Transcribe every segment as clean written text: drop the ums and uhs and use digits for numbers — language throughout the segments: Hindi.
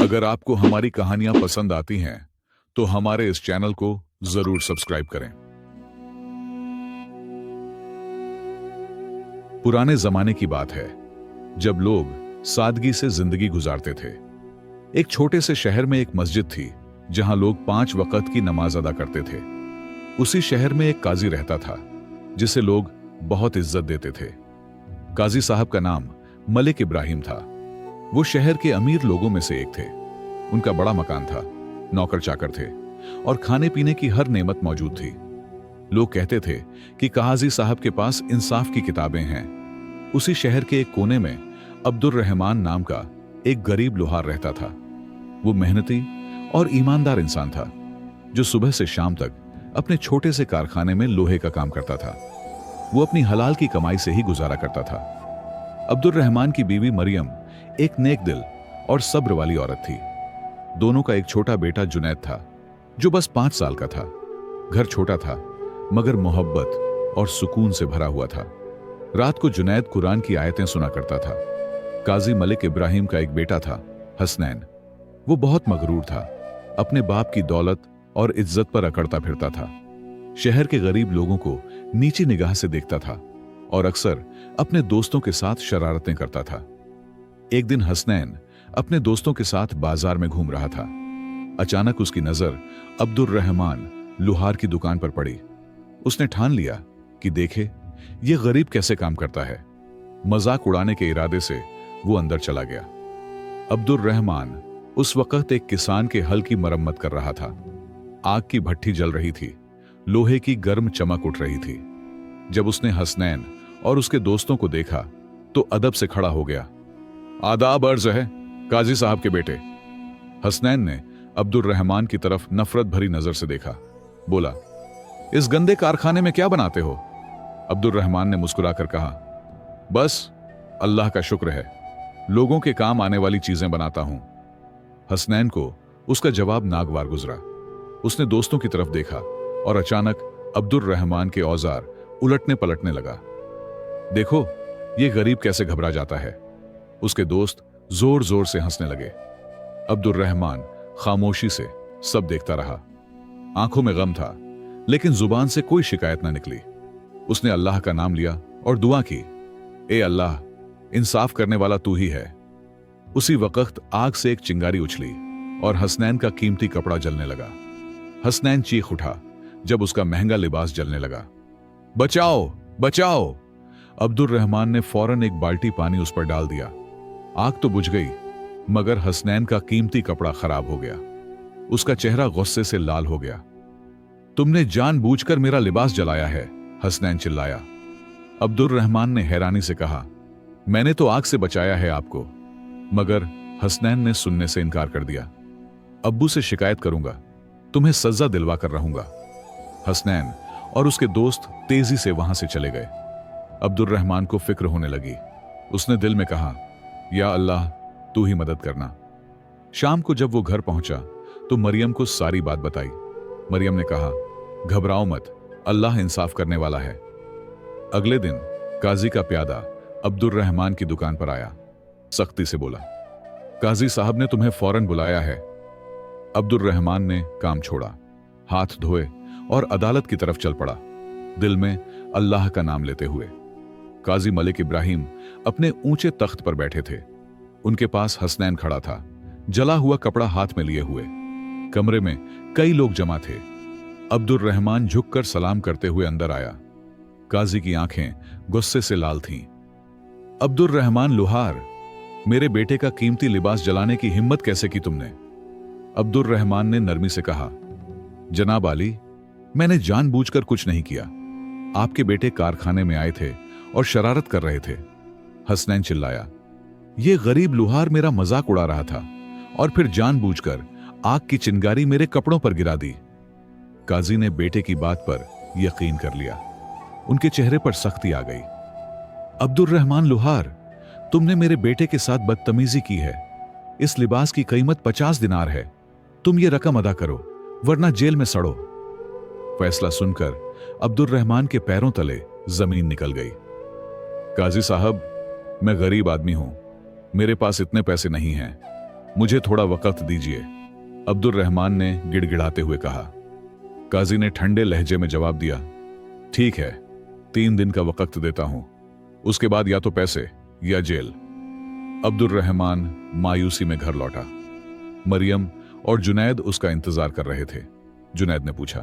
अगर आपको हमारी कहानियां पसंद आती हैं तो हमारे इस चैनल को जरूर सब्सक्राइब करें। पुराने जमाने की बात है जब लोग सादगी से जिंदगी गुजारते थे। एक छोटे से शहर में एक मस्जिद थी जहां लोग 5 वक्त की नमाज अदा करते थे। उसी शहर में एक काजी रहता था जिसे लोग बहुत इज्जत देते थे। काजी साहब का नाम मलिक इब्राहिम था। वो शहर के अमीर लोगों में से एक थे। उनका बड़ा मकान था, नौकर चाकर थे और खाने पीने की हर नेमत मौजूद थी। लोग कहते थे कि काजी साहब के पास इंसाफ की किताबें हैं। उसी शहर के एक कोने में अब्दुर रहमान नाम का एक गरीब लोहार रहता था। वो मेहनती और ईमानदार इंसान था जो सुबह से शाम तक अपने छोटे से कारखाने में लोहे का काम करता था। वो अपनी हलाल की कमाई से ही गुजारा करता था। अब्दुर रहमान की बीवी मरियम एक नेक दिल और सब्र वाली औरत थी। दोनों का एक छोटा बेटा जुनैद था जो बस 5 साल का था। घर छोटा था मगर मोहब्बत और सुकून से भरा हुआ था। रात को जुनैद कुरान की आयतें सुना करता था। काजी मलिक इब्राहिम का एक बेटा था, हसनैन। वो बहुत मगरूर था, अपने बाप की दौलत और इज्जत पर अकड़ता फिरता था। शहर के गरीब लोगों को नीची निगाह से देखता था और अक्सर अपने दोस्तों के साथ शरारतें करता था। एक दिन हसनैन अपने दोस्तों के साथ बाजार में घूम रहा था। अचानक उसकी नजर अब्दुर रहमान लोहार की दुकान पर पड़ी। उसने ठान लिया कि देखे ये गरीब कैसे काम करता है। मजाक उड़ाने के इरादे से वो अंदर चला गया। अब्दुर रहमान उस वक्त एक किसान के हल की मरम्मत कर रहा था। आग की भट्ठी जल रही थी, लोहे की गर्म चमक उठ रही थी। जब उसने हसनैन और उसके दोस्तों को देखा तो अदब से खड़ा हो गया। आदाब अर्ज है काजी साहब के बेटे। हसनैन ने अब्दुर रहमान की तरफ नफरत भरी नजर से देखा। बोला, इस गंदे कारखाने में क्या बनाते हो? अब्दुर रहमान ने मुस्कुराकर कहा, बस अल्लाह का शुक्र है, लोगों के काम आने वाली चीजें बनाता हूं। हसनैन को उसका जवाब नागवार गुजरा। उसने दोस्तों की तरफ देखा और अचानक अब्दुर रहमान के औजार उलटने पलटने लगा। देखो ये गरीब कैसे घबरा जाता है। उसके दोस्त जोर जोर से हंसने लगे। अब्दुर रहमान खामोशी से सब देखता रहा। आंखों में गम था लेकिन जुबान से कोई शिकायत न निकली। उसने अल्लाह का नाम लिया और दुआ की, ए अल्लाह, इंसाफ करने वाला तू ही है। उसी वक्त आग से एक चिंगारी उछली और हसनैन का कीमती कपड़ा जलने लगा। हसनैन चीख उठा जब उसका महंगा लिबास जलने लगा। बचाओ बचाओ! अब्दुर रहमान ने फौरन एक बाल्टी पानी उस पर डाल दिया। आग तो बुझ गई मगर हसनैन का कीमती कपड़ा खराब हो गया। उसका चेहरा गुस्से से लाल हो गया। तुमने जानबूझकर मेरा लिबास जलाया है, हसनैन चिल्लाया। अब्दुर रहमान ने हैरानी से कहा, मैंने तो आग से बचाया है आपको। मगर हसनैन ने सुनने से इनकार कर दिया। अब्बू से शिकायत करूंगा, तुम्हें सजा दिलवा कर रहूंगा। हसनैन और उसके दोस्त तेजी से वहां से चले गए। अब्दुर रहमान को फिक्र होने लगी। उसने दिल में कहा, या अल्लाह, तू ही मदद करना। शाम को जब वो घर पहुंचा तो मरियम को सारी बात बताई। मरियम ने कहा, घबराओ मत, अल्लाह इंसाफ करने वाला है। अगले दिन काजी का प्यादा अब्दुर रहमान की दुकान पर आया। सख्ती से बोला, काजी साहब ने तुम्हें फौरन बुलाया है। अब्दुर रहमान ने काम छोड़ा, हाथ धोए और अदालत की तरफ चल पड़ा, दिल में अल्लाह का नाम लेते हुए। काजी मलिक इब्राहिम अपने ऊंचे तख्त पर बैठे थे। उनके पास हसनैन खड़ा था, जला हुआ कपड़ा हाथ में लिए हुए। कमरे में कई लोग जमा थे। अब्दुर रहमान झुककर सलाम करते हुए अंदर आया। काजी की आंखें गुस्से से लाल थीं। अब्दुर रहमान लोहार, मेरे बेटे का कीमती लिबास जलाने की हिम्मत कैसे की तुमने? अब्दुर रहमान ने नरमी से कहा, जनाब आली, मैंने जानबूझकर कुछ नहीं किया। आपके बेटे कारखाने में आए थे और शरारत कर रहे थे। हसनैन चिल्लाया, यह गरीब लोहार मेरा मजाक उड़ा रहा था और फिर जानबूझकर आग की चिंगारी मेरे कपड़ों पर गिरा दी। काजी ने बेटे की बात पर यकीन कर लिया। उनके चेहरे पर सख्ती आ गई। अब्दुर रहमान लोहार, तुमने मेरे बेटे के साथ बदतमीजी की है। इस लिबास की कीमत 50 दिनार है। तुम ये रकम अदा करो वरना जेल में सड़ो। फैसला सुनकर अब्दुर रहमान के पैरों तले जमीन निकल गई। काजी साहब, मैं गरीब आदमी हूं, मेरे पास इतने पैसे नहीं हैं। मुझे थोड़ा वक्त दीजिए, अब्दुल रहमान ने गिड़गिड़ाते हुए कहा। काजी ने ठंडे लहजे में जवाब दिया, ठीक है, 3 दिन का वक्त देता हूं, उसके बाद या तो पैसे या जेल। अब्दुल रहमान मायूसी में घर लौटा। मरियम और जुनैद उसका इंतजार कर रहे थे। जुनैद ने पूछा,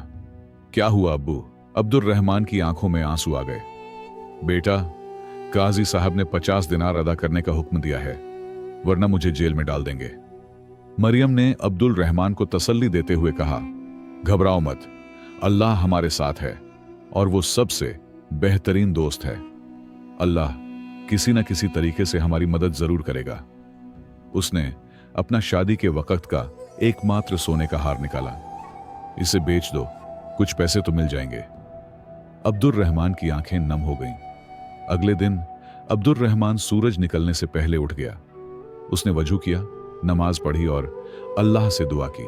क्या हुआ अब्बू? अब्दुल रहमान की आंखों में आंसू आ गए। बेटा, काजी साहब ने 50 दिनार अदा करने का हुक्म दिया है, वरना मुझे जेल में डाल देंगे। मरियम ने अब्दुल रहमान को तसल्ली देते हुए कहा, घबराओ मत, अल्लाह हमारे साथ है और वो सबसे बेहतरीन दोस्त है। अल्लाह किसी न किसी तरीके से हमारी मदद जरूर करेगा। उसने अपना शादी के वक्त का एकमात्र सोने का हार निकाला। इसे बेच दो, कुछ पैसे तो मिल जाएंगे। अब्दुल रहमान की आंखें नम हो गईं। अगले दिन अब्दुल रहमान सूरज निकलने से पहले उठ गया। उसने वजू किया, नमाज पढ़ी और अल्लाह से दुआ की।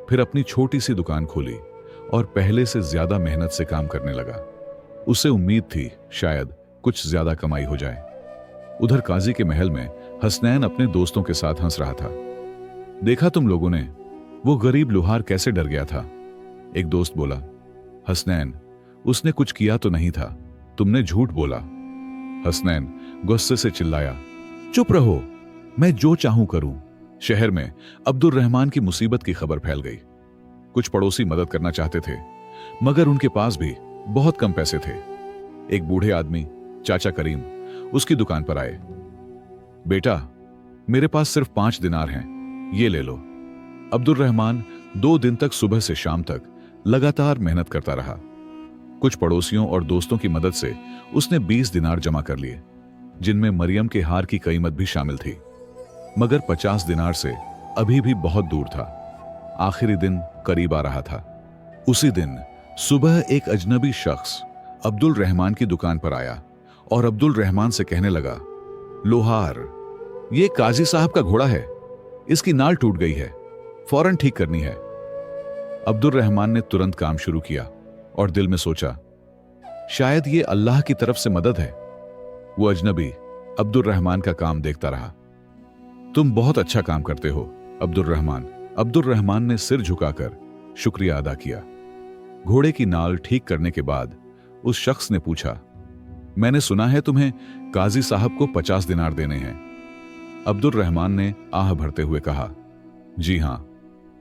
फिर अपनी छोटी सी दुकान खोली और पहले से ज्यादा मेहनत से काम करने लगा। उसे उम्मीद थी शायद कुछ ज्यादा कमाई हो जाए। उधर काजी के महल में हसनैन अपने दोस्तों के साथ हंस रहा था। देखा तुम लोगों ने, वो गरीब लुहार कैसे डर गया था? एक दोस्त बोला, हसनैन, उसने कुछ किया तो नहीं था, तुमने झूठ बोला। हसनैन गुस्से से चिल्लाया, चुप रहो, मैं जो चाहूं करूं। शहर में अब्दुल रहमान की मुसीबत की खबर फैल गई। कुछ पड़ोसी मदद करना चाहते थे, मगर उनके पास भी बहुत कम पैसे थे। एक बूढ़े आदमी, चाचा करीम, उसकी दुकान पर आए। बेटा, मेरे पास सिर्फ 5 दिनार हैं, ये ले लो। अब्दुल रहमान 2 दिन तक सुबह से शाम तक लगातार मेहनत करता रहा। कुछ पड़ोसियों और दोस्तों की मदद से उसने 20 दिनार जमा कर लिए, जिनमें मरियम के हार की कीमत भी शामिल थी। मगर 50 दिनार से अभी भी बहुत दूर था। आखिरी दिन करीब आ रहा था। उसी दिन सुबह एक अजनबी शख्स अब्दुल रहमान की दुकान पर आया और अब्दुल रहमान से कहने लगा, लोहार, ये काजी साहब का घोड़ा है, इसकी नाल टूट गई है, फौरन ठीक करनी है। अब्दुल रहमान ने तुरंत काम शुरू किया और दिल में सोचा, शायद ये अल्लाह की तरफ से मदद है। वो अजनबी अब्दुल रहमान का काम देखता रहा। तुम बहुत अच्छा काम करते हो अब्दुल रहमान। अब्दुल रहमान ने सिर झुकाकर शुक्रिया अदा किया। घोड़े की नाल ठीक करने के बाद उस शख्स ने पूछा, मैंने सुना है तुम्हें काजी साहब को 50 दिनार देने हैं। अब्दुल रहमान ने आह भरते हुए कहा, जी हां,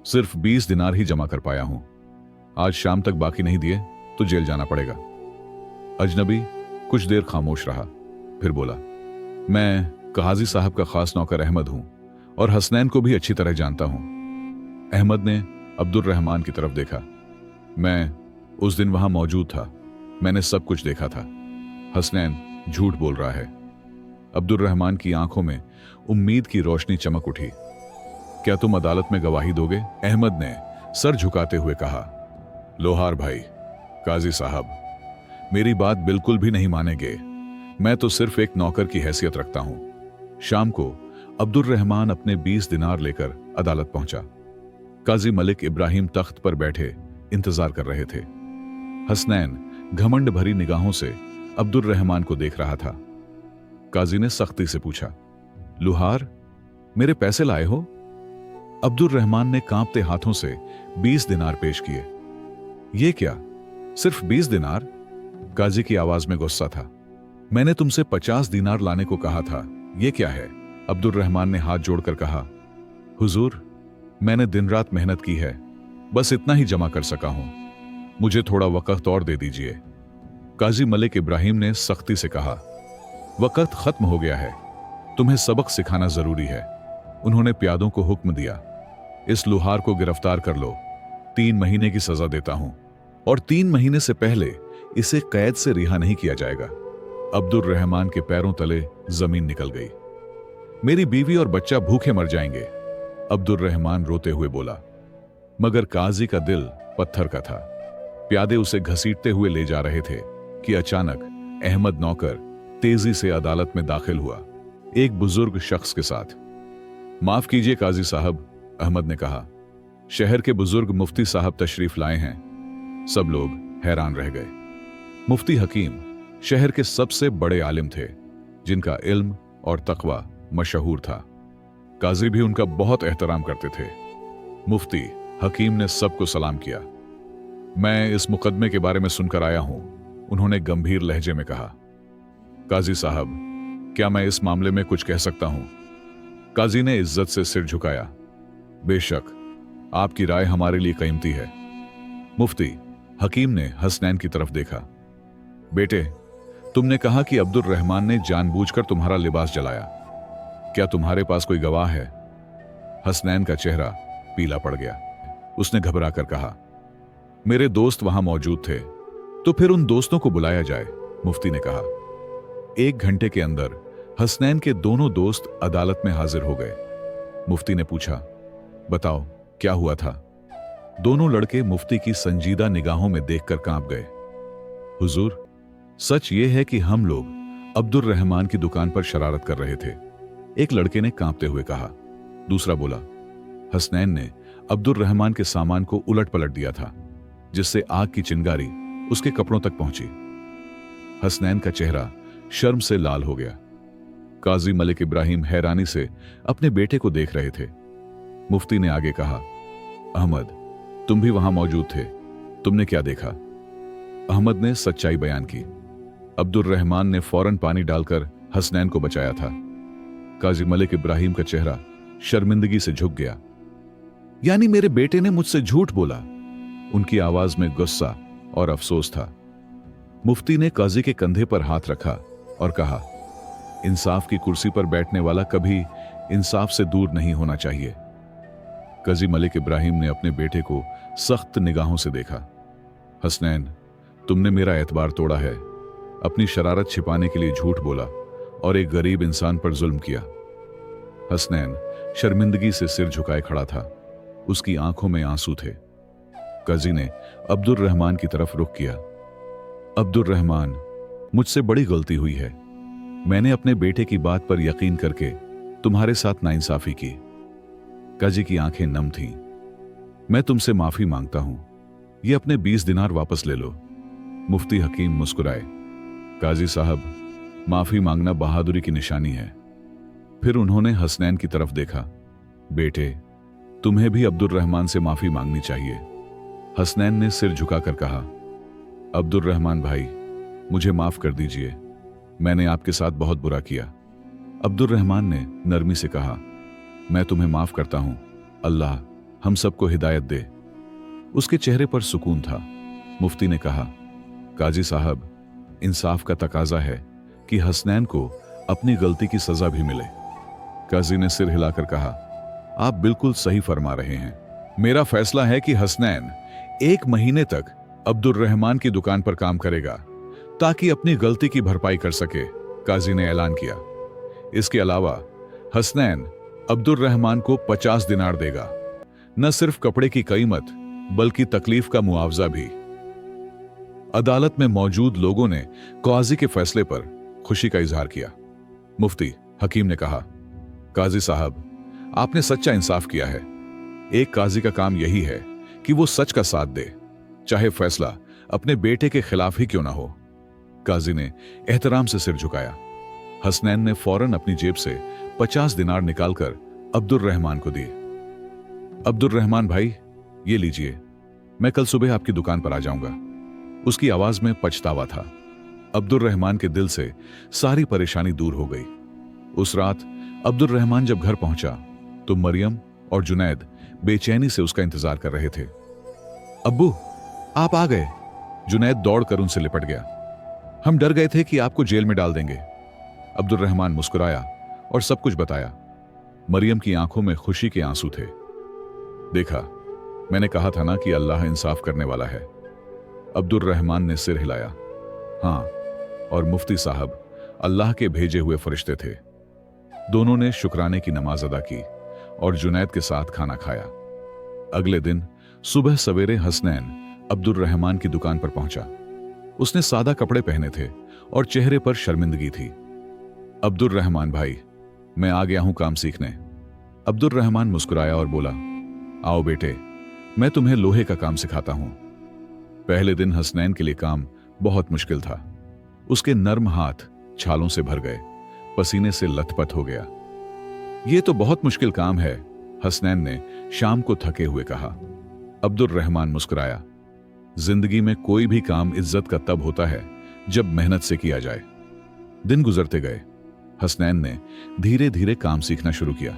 सिर्फ 20 दिनार ही जमा कर पाया हूं। आज शाम तक बाकी नहीं दिए तो जेल जाना पड़ेगा। अजनबी कुछ देर खामोश रहा, फिर बोला, मैं काजी साहब का खास नौकर अहमद हूं और हसनैन को भी अच्छी तरह जानता हूं। अहमद ने अब्दुल रहमान की तरफ देखा। मैं उस दिन वहां मौजूद था, मैंने सब कुछ देखा था। हसनैन झूठ बोल रहा है। अब्दुल रहमान की आंखों में उम्मीद की रोशनी चमक उठी। क्या तुम अदालत में गवाही दोगे? अहमद ने सर झुकाते हुए कहा। लोहार भाई, काजी साहब, मेरी बात बिल्कुल भी नहीं मानेंगे। मैं तो सिर्फ एक नौकर की हैसियत रखता हूं। शाम को अब्दुल रहमान अपने 20 दिनार लेकर अदालत पहुंचा। काजी मलिक इब्राहिम तख्त पर बैठे इंतजार कर रहे थे। हसनैन घमंड भरी निगाहों से अब्दुल रहमान को देख रहा था। काजी ने सख्ती से पूछा, लुहार, मेरे पैसे लाए हो? अब्दुल रहमान ने कांपते हाथों से 20 दिनार पेश किए। ये क्या, सिर्फ 20 दिनार? काजी की आवाज में गुस्सा था। मैंने तुमसे 50 दिनार लाने को कहा था, ये क्या है? अब्दुल रहमान ने हाथ जोड़कर कहा, हुजूर, मैंने दिन रात मेहनत की है, बस इतना ही जमा कर सका हूं, मुझे थोड़ा वक्त और दे दीजिए। काजी मलिक इब्राहिम ने सख्ती से कहा, वक्त खत्म हो गया है, तुम्हें सबक सिखाना जरूरी है। उन्होंने प्यादों को हुक्म दिया, इस लुहार को गिरफ्तार कर लो, 3 महीने की सजा देता हूं और 3 महीने से पहले इसे कैद से रिहा नहीं किया जाएगा। अब्दुल रहमान के पैरों तले जमीन निकल गई। मेरी बीवी और बच्चा भूखे मर जाएंगे, अब्दुल रहमान रोते हुए बोला। मगर काजी का दिल पत्थर का था। प्यादे उसे घसीटते हुए ले जा रहे थे कि अचानक अहमद नौकर तेजी से अदालत में दाखिल हुआ, एक बुजुर्ग शख्स के साथ। माफ कीजिए काजी साहब, अहमद ने कहा, शहर के बुजुर्ग मुफ्ती साहब तशरीफ लाए हैं। सब लोग हैरान रह गए। मुफ्ती हकीम शहर के सबसे बड़े आलिम थे, जिनका इल्म और तकवा मशहूर था। काजी भी उनका बहुत एहतराम करते थे। मुफ्ती हकीम ने सबको सलाम किया। मैं इस मुकदमे के बारे में सुनकर आया हूं, उन्होंने गंभीर लहजे में कहा। काजी साहब, क्या मैं इस मामले में कुछ कह सकता हूं? काजी ने इज्जत से सिर झुकाया। बेशक, आपकी राय हमारे लिए कीमती है। मुफ्ती हकीम ने हसनैन की तरफ देखा। बेटे, तुमने कहा कि अब्दुल रहमान ने जानबूझकर तुम्हारा लिबास जलाया। क्या तुम्हारे पास कोई गवाह है? हसनैन का चेहरा पीला पड़ गया। उसने घबरा कर कहा, मेरे दोस्त वहां मौजूद थे, तो फिर उन दोस्तों को बुलाया जाए, मुफ्ती ने कहा। 1 घंटे के अंदर हसनैन के दोनों दोस्त अदालत में हाजिर हो गए। मुफ्ती ने पूछा, बताओ क्या हुआ था? दोनों लड़के मुफ्ती की संजीदा निगाहों में देखकर कांप गए। हुजूर, सच यह है कि हम लोग अब्दुल रहमान की दुकान पर शरारत कर रहे थे, एक लड़के ने कांपते हुए कहा। दूसरा बोला, हसनैन ने अब्दुल रहमान के सामान को उलट पलट दिया था, जिससे आग की चिंगारी उसके कपड़ों तक पहुंची। हसनैन का चेहरा शर्म से लाल हो गया। काजी मलिक इब्राहिम हैरानी से अपने बेटे को देख रहे थे। मुफ्ती ने आगे कहा, अहमद, तुम भी वहां मौजूद थे, तुमने क्या देखा? अहमद ने सच्चाई बयान की। अब्दुल रहमान ने फौरन पानी डालकर हसनैन को बचाया था। काजी मलिक इब्राहिम का चेहरा शर्मिंदगी से झुक गया। यानी मेरे बेटे ने मुझसे झूठ बोला? उनकी आवाज में गुस्सा और अफसोस था। मुफ्ती ने काजी के कंधे पर हाथ रखा और कहा, इंसाफ की कुर्सी पर बैठने वाला कभी इंसाफ से दूर नहीं होना चाहिए। काजी मलिक इब्राहिम ने अपने बेटे को सख्त निगाहों से देखा। हसनैन, तुमने मेरा एतबार तोड़ा है, अपनी शरारत छिपाने के लिए झूठ बोला और एक गरीब इंसान पर जुल्म किया। हसनैन शर्मिंदगी से सिर झुकाए खड़ा था, उसकी आंखों में आंसू थे। काजी ने अब्दुल रहमान की तरफ रुख किया। अब्दुल रहमान, मुझसे बड़ी गलती हुई है। मैंने अपने बेटे की बात पर यकीन करके तुम्हारे साथ नाइंसाफी की। काजी की आंखें नम थीं। मैं तुमसे माफी मांगता हूं, ये अपने 20 दिनार वापस ले लो। मुफ्ती हकीम मुस्कुराए। काजी साहब, माफी मांगना बहादुरी की निशानी है। फिर उन्होंने हसनैन की तरफ देखा। बेटे, तुम्हें भी अब्दुल रहमान से माफी मांगनी चाहिए। हसनैन ने सिर झुकाकर कहा, अब्दुल रहमान भाई, मुझे माफ कर दीजिए, मैंने आपके साथ बहुत बुरा किया। अब्दुल रहमान ने नरमी से कहा, मैं तुम्हें माफ करता हूं, अल्लाह हम सबको हिदायत दे। उसके चेहरे पर सुकून था। मुफ्ती ने कहा, काजी साहब, इंसाफ का तकाजा है कि हसनैन को अपनी गलती की सजा भी मिले। काजी ने सिर हिलाकर कहा, आप बिल्कुल सही फरमा रहे हैं। मेरा फैसला है कि हसनैन 1 महीने तक अब्दुल रहमान की दुकान पर काम करेगा ताकि अपनी गलती की भरपाई कर सके, काजी ने ऐलान किया। इसके अलावा हसनैन अब्दुल रहमान को 50 दिनार देगा, न सिर्फ कपड़े की कीमत बल्कि तकलीफ का मुआवजा भी। अदालत में मौजूद लोगों ने काजी के फैसले पर खुशी का इजहार किया। मुफ्ती हकीम ने कहा, काजी साहब, आपने सच्चा इंसाफ किया है। एक काजी का काम यही है कि वो सच का साथ दे, चाहे फैसला अपने बेटे के खिलाफ ही क्यों ना हो। काजी ने एहतराम से सिर झुकाया। हसनैन ने फौरन अपनी जेब से 50 दिनार निकालकर अब्दुल रहमान को दिए। अब्दुल रहमान भाई, ये लीजिए, मैं कल सुबह आपकी दुकान पर आ जाऊंगा। उसकी आवाज में पछतावा था। अब्दुल रहमान के दिल से सारी परेशानी दूर हो गई। उस रात अब्दुल रहमान जब घर पहुंचा तो मरियम और जुनैद बेचैनी से उसका इंतजार कर रहे थे। अब्बू, आप आ गए। जुनैद दौड़कर उनसे लिपट गया। हम डर गए थे कि आपको जेल में डाल देंगे। अब्दुल रहमान मुस्कुराया और सब कुछ बताया। मरियम की आंखों में खुशी के आंसू थे। देखा, मैंने कहा था ना कि अल्लाह इंसाफ करने वाला है। अब्दुल रहमान ने सिर हिलाया। हां, और मुफ्ती साहब अल्लाह के भेजे हुए फरिश्ते थे। दोनों ने शुक्राने की नमाज अदा की और जुनैद के साथ खाना खाया। अगले दिन सुबह सवेरे हसनैन अब्दुल रहमान की दुकान पर पहुंचा। उसने सादा कपड़े पहने थे और चेहरे पर शर्मिंदगी थी। अब्दुल रहमान भाई, मैं आ गया हूं काम सीखने। अब्दुल रहमान मुस्कुराया और बोला, आओ बेटे, मैं तुम्हें लोहे का काम सिखाता हूं। पहले दिन हसनैन के लिए काम बहुत मुश्किल था। उसके नर्म हाथ छालों से भर गए, पसीने से लथपथ हो गया। ये तो बहुत मुश्किल काम है, हसनैन ने शाम को थके हुए कहा। अब्दुल रहमान मुस्कुराया। जिंदगी में कोई भी काम इज्जत का तब होता है जब मेहनत से किया जाए। दिन गुजरते गए। हसनैन ने धीरे धीरे काम सीखना शुरू किया।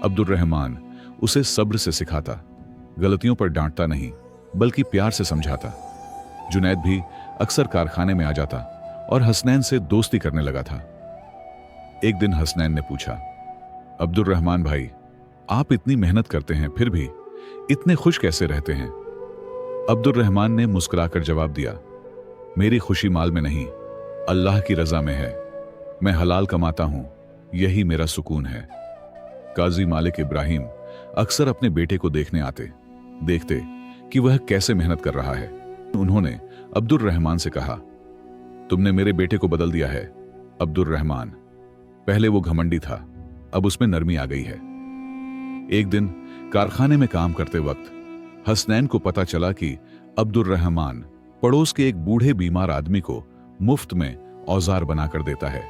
अब्दुल रहमान उसे सब्र से सिखाता, गलतियों पर डांटता नहीं बल्कि प्यार से समझाता। जुनैद भी अक्सर कारखाने में आ जाता और हसनैन से दोस्ती करने लगा था। एक दिन हसनैन ने पूछा, अब्दुल रहमान भाई, आप इतनी मेहनत करते हैं फिर भी इतने खुश कैसे रहते हैं? अब्दुल रहमान ने मुस्कुराकर जवाब दिया, मेरी खुशी माल में नहीं, अल्लाह की रजा में है। मैं हलाल कमाता हूं, यही मेरा सुकून है। काजी मालिक इब्राहिम अक्सर अपने बेटे को देखने आते, देखते कि वह कैसे मेहनत कर रहा है। उन्होंने अब्दुल रहमान से कहा, तुमने मेरे बेटे को बदल दिया है अब्दुल रहमान। पहले वो घमंडी था, अब उसमें नरमी आ गई है। एक दिन कारखाने में काम करते वक्त हसनैन को पता चला कि अब्दुल रहमान पड़ोस के एक बूढ़े बीमार आदमी को मुफ्त में औजार बनाकर देता है।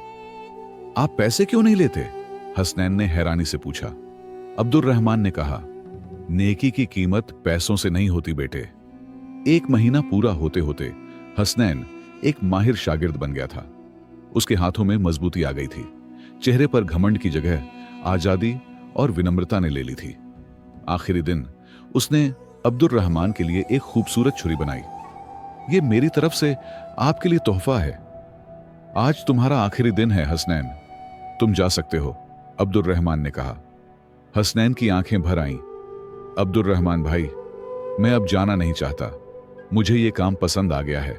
आप पैसे क्यों नहीं लेते? हसनैन ने हैरानी से पूछा। अब्दुल रहमान ने कहा, नेकी की कीमत पैसों से नहीं होती बेटे। एक महीना पूरा होते होते हसनैन एक माहिर शागिर्द बन गया था। उसके हाथों में मजबूती आ गई थी। चेहरे पर घमंड की जगह आजादी और विनम्रता ने ले ली थी। आखिरी दिन उसने अब्दुल रहमान के लिए एक खूबसूरत छुरी बनाई। ये मेरी तरफ से आपके लिए तोहफा है। आज तुम्हारा आखिरी दिन है हसनैन, तुम जा सकते हो, अब्दुल रहमान ने कहा। हसनैन की आंखें भर आईं। अब्दुल रहमान भाई, मैं अब जाना नहीं चाहता, मुझे ये काम पसंद आ गया है।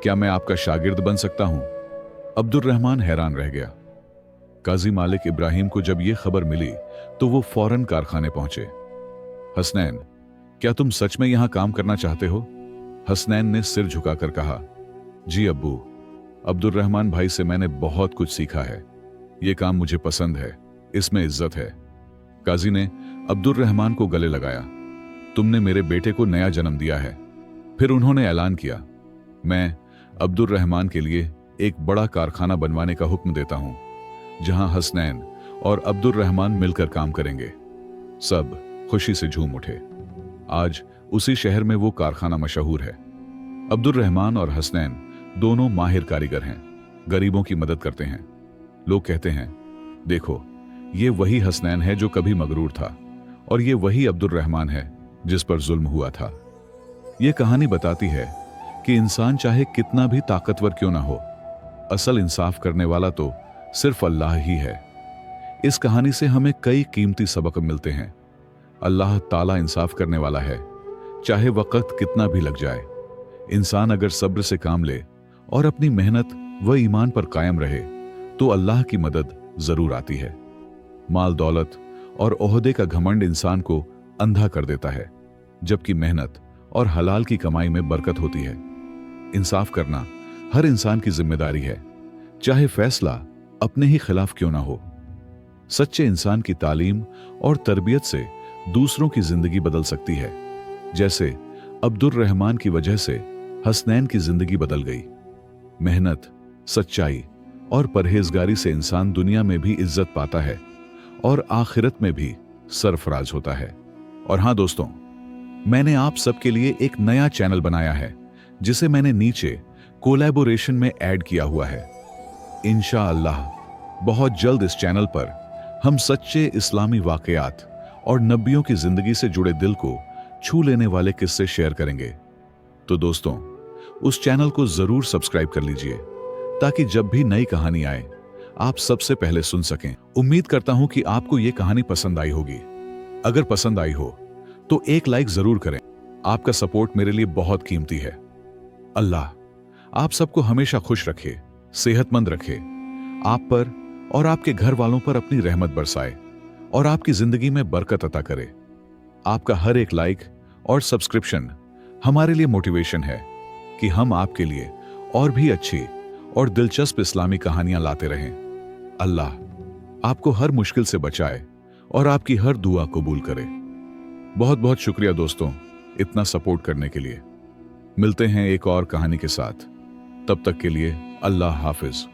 क्या मैं आपका शागिर्द बन सकता हूं? अब्दुल रहमान हैरान रह गया। काजी मालिक इब्राहिम को जब यह खबर मिली तो वो फौरन कारखाने पहुंचे। हसनैन, क्या तुम सच में यहां काम करना चाहते हो? हसनैन ने सिर झुकाकर कहा, जी अब्बू, अब्दुल रहमान भाई से मैंने बहुत कुछ सीखा है। यह काम मुझे पसंद है, इसमें इज्जत है। काजी ने अब्दुल रहमान को गले लगाया। तुमने मेरे बेटे को नया जन्म दिया है। फिर उन्होंने ऐलान किया, मैं अब्दुल रहमान के लिए एक बड़ा कारखाना बनवाने का हुक्म देता हूं, जहां हसनैन और अब्दुल रहमान मिलकर काम करेंगे। सब खुशी से झूम उठे। आज उसी शहर में वो कारखाना मशहूर है। अब्दुल रहमान और हसनैन दोनों माहिर कारीगर हैं, गरीबों की मदद करते हैं। लोग कहते हैं, देखो, ये वही हसनैन है जो कभी मगरूर था, और ये वही अब्दुल रहमान है जिस पर जुल्म हुआ था। ये कहानी बताती है कि इंसान चाहे कितना भी ताकतवर क्यों ना हो, असल इंसाफ करने वाला तो सिर्फ अल्लाह ही है। इस कहानी से हमें कई कीमती सबक मिलते हैं। अल्लाह ताला इंसाफ करने वाला है, चाहे वक्त कितना भी लग जाए। इंसान अगर सब्र से काम ले और अपनी मेहनत व ईमान पर कायम रहे तो अल्लाह की मदद जरूर आती है। माल दौलत और ओहदे का घमंड इंसान को अंधा कर देता है, जबकि मेहनत और हलाल की कमाई में बरकत होती है। इंसाफ करना हर इंसान की जिम्मेदारी है, चाहे फैसला अपने ही खिलाफ क्यों ना हो। सच्चे इंसान की तालीम और तरबियत से दूसरों की जिंदगी बदल सकती है। जैसे अब्दुल रहमान की वजह से हसनैन की जिंदगी बदल गई। मेहनत, सच्चाई और परहेजगारी से इंसान दुनिया में भी इज्जत पाता है और आखिरत में भी सरफराज होता है। और हां दोस्तों, मैंने आप सबके लिए एक नया चैनल बनाया है, जिसे मैंने नीचे कोलैबोरेशन में ऐड किया हुआ है। इंशाअल्लाह बहुत जल्द इस चैनल पर हम सच्चे इस्लामी वाकयात और नबियों की जिंदगी से जुड़े दिल को छू लेने वाले किस्से शेयर करेंगे। तो दोस्तों, उस चैनल को जरूर सब्सक्राइब कर लीजिए, ताकि जब भी नई कहानी आए आप सबसे पहले सुन सकें। उम्मीद करता हूं कि आपको यह कहानी पसंद आई होगी। अगर पसंद आई हो तो एक लाइक जरूर करें। आपका सपोर्ट मेरे लिए बहुत कीमती है। अल्लाह आप सबको हमेशा खुश रखे, सेहतमंद रखे, आप पर और आपके घर वालों पर अपनी रहमत बरसाए और आपकी जिंदगी में बरकत अता करे। आपका हर एक लाइक और सब्सक्रिप्शन हमारे लिए मोटिवेशन है कि हम आपके लिए और भी अच्छी और दिलचस्प इस्लामी कहानियां लाते रहें। अल्लाह आपको हर मुश्किल से बचाए और आपकी हर दुआ कबूल करे। बहुत बहुत शुक्रिया दोस्तों, इतना सपोर्ट करने के लिए। मिलते हैं एक और कहानी के साथ। तब तक के लिए अल्लाह हाफिज।